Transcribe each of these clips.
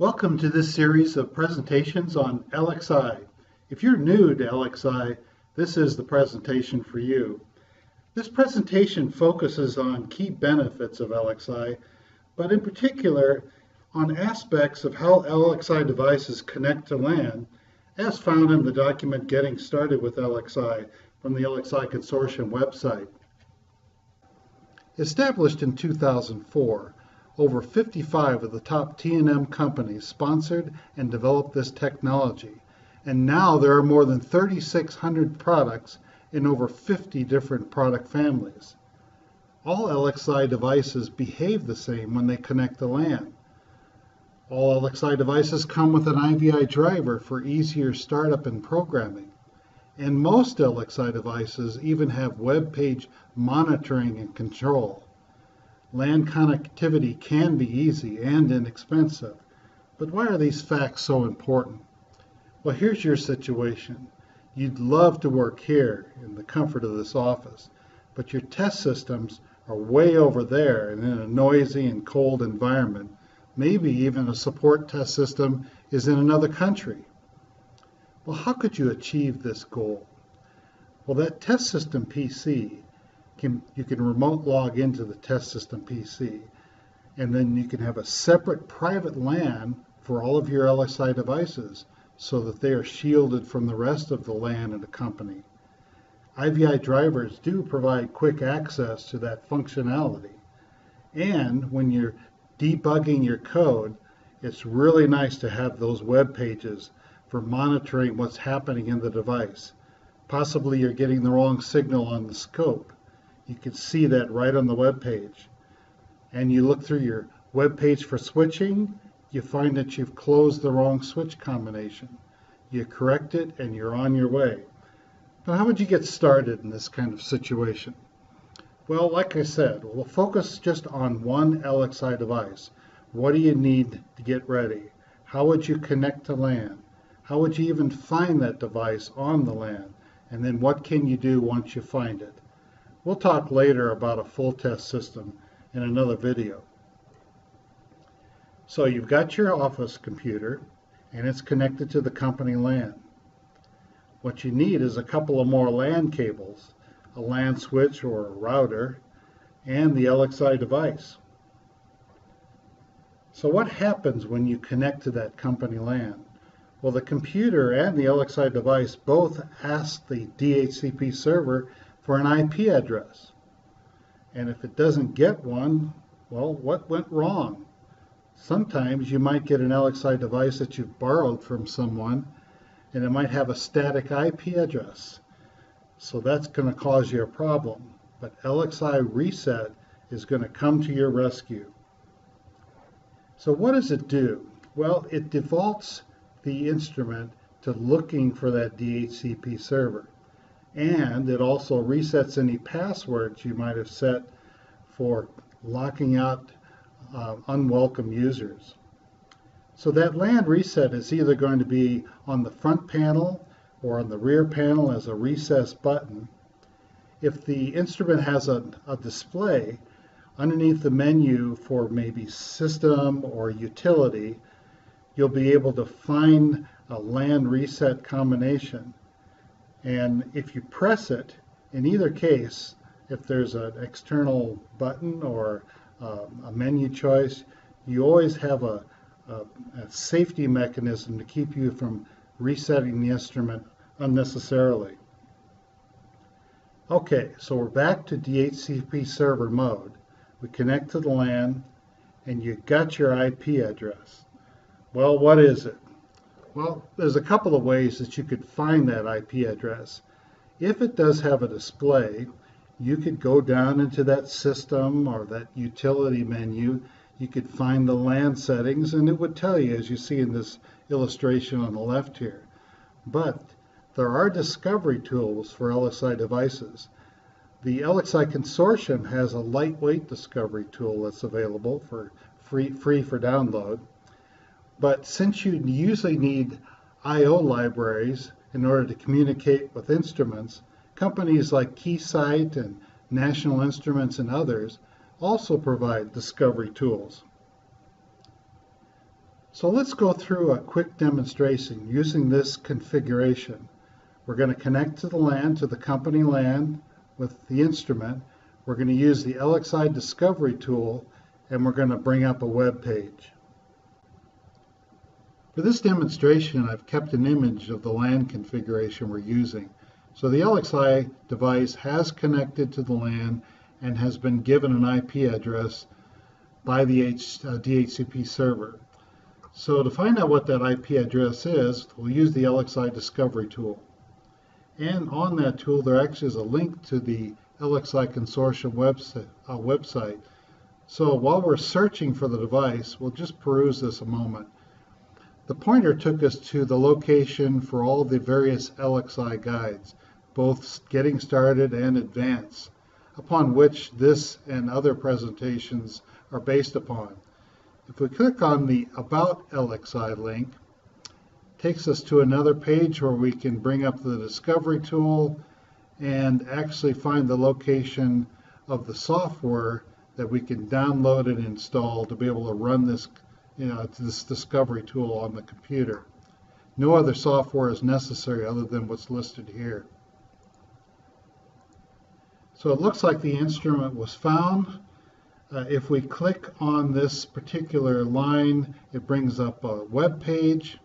Welcome to this series of presentations on LXI. If you're new to LXI, this is the presentation for you. This presentation focuses on key benefits of LXI, but in particular on aspects of how LXI devices connect to LAN, as found in the document Getting Started with LXI from the LXI Consortium website. Established in 2004, over 55 of the top T&M companies sponsored and developed this technology, and now there are more than 3,600 products in over 50 different product families. All LXI devices behave the same when they connect to LAN. All LXI devices come with an IVI driver for easier startup and programming, and most LXI devices even have web page monitoring and control. LAN connectivity can be easy and inexpensive, but why are these facts so important? Well, here's your situation. You'd love to work here in the comfort of this office, but your test systems are way over there and in a noisy and cold environment. Maybe even a support test system is in another country. Well, how could you achieve this goal? Well, that test system PC, you can remote log into the test system PC, and then you can have a separate private LAN for all of your LXI devices so that they are shielded from the rest of the LAN in the company. IVI drivers do provide quick access to that functionality, and when you're debugging your code, it's really nice to have those web pages for monitoring what's happening in the device. Possibly you're getting the wrong signal on the scope. You can see that right on the web page. And you look through your web page for switching, you find that you've closed the wrong switch combination. You correct it and you're on your way. But how would you get started in this kind of situation? Well, like I said, we'll focus just on one LXI device. What do you need to get ready? How would you connect to LAN? How would you even find that device on the LAN? And then what can you do once you find it? We'll talk later about a full test system in another video. So you've got your office computer and it's connected to the company LAN. What you need is a couple of more LAN cables, a LAN switch or a router, and the LXI device. So what happens when you connect to that company LAN? Well, the computer and the LXI device both ask the DHCP server for an IP address. And if it doesn't get one, well, what went wrong? Sometimes you might get an LXI device that you've borrowed from someone, and it might have a static IP address. So that's going to cause you a problem. But LXI Reset is going to come to your rescue. So what does it do? Well, it defaults the instrument to looking for that DHCP server. And it also resets any passwords you might have set for locking out unwelcome users. So that LAN reset is either going to be on the front panel or on the rear panel as a recess button. If the instrument has a display underneath the menu for maybe system or utility, you'll be able to find a LAN reset combination. And if you press it, in either case, if there's an external button or a menu choice, you always have a safety mechanism to keep you from resetting the instrument unnecessarily. Okay, so we're back to DHCP server mode. We connect to the LAN, and you got your IP address. Well, what is it? Well, there's a couple of ways that you could find that IP address. If it does have a display, you could go down into that system or that utility menu. You could find the LAN settings, and it would tell you, as you see in this illustration on the left here. But there are discovery tools for LXI devices. The LXI Consortium has a lightweight discovery tool that's available for free for download. But since you usually need I/O libraries in order to communicate with instruments, companies like Keysight and National Instruments and others also provide discovery tools. So let's go through a quick demonstration using this configuration. We're going to connect to the LAN, to the company LAN with the instrument. We're going to use the LXI discovery tool, and we're going to bring up a web page. For this demonstration, I've kept an image of the LAN configuration we're using. So the LXI device has connected to the LAN and has been given an IP address by the DHCP server. So to find out what that IP address is, we'll use the LXI discovery tool. And on that tool, there actually is a link to the LXI consortium website. So while we're searching for the device, we'll just peruse this a moment. The pointer took us to the location for all the various LXI guides, both getting started and advanced, upon which this and other presentations are based upon. If we click on the About LXI link, it takes us to another page where we can bring up the discovery tool and actually find the location of the software that we can download and install to be able to run this discovery tool on the computer. No other software is necessary other than what's listed here. So it looks like the instrument was found. If we click on this particular line, it brings up a web page,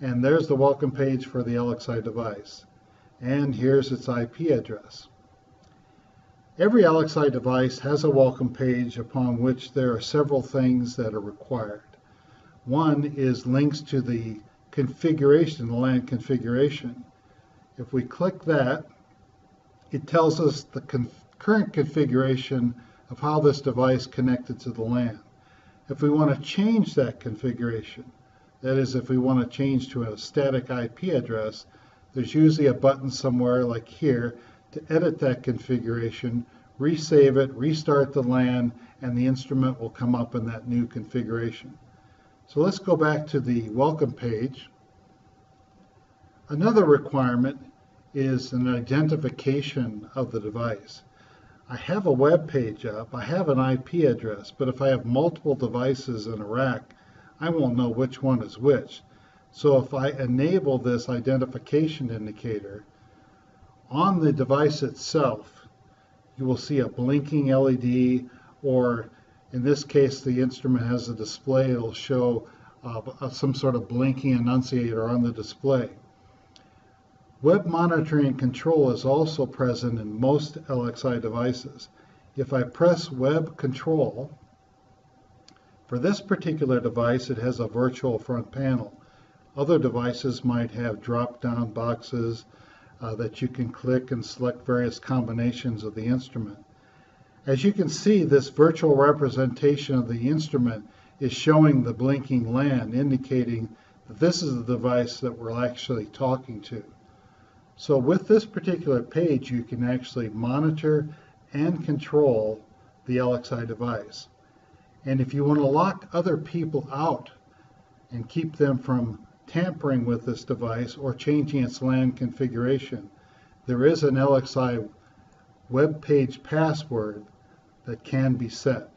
and there's the welcome page for the LXI device. And here's its IP address. Every LXI device has a welcome page upon which there are several things that are required. One is links to the configuration, the LAN configuration. If we click that, it tells us the current configuration of how this device connected to the LAN. If we want to change that configuration, that is, if we want to change to a static IP address, there's usually a button somewhere like here to edit that configuration, resave it, restart the LAN, and the instrument will come up in that new configuration. So let's go back to the welcome page. Another requirement is an identification of the device. I have a web page up, I have an IP address, but if I have multiple devices in a rack, I won't know which one is which. So if I enable this identification indicator on the device itself, you will see a blinking LED, or in this case, the instrument has a display. It'll show some sort of blinking annunciator on the display. Web monitoring and control is also present in most LXI devices. If I press web control, for this particular device, it has a virtual front panel. Other devices might have drop-down boxes that you can click and select various combinations of the instrument. As you can see, this virtual representation of the instrument is showing the blinking LAN, indicating that this is the device that we're actually talking to. So with this particular page, you can actually monitor and control the LXI device. And if you want to lock other people out and keep them from tampering with this device or changing its LAN configuration, there is an LXI web page password that can be set.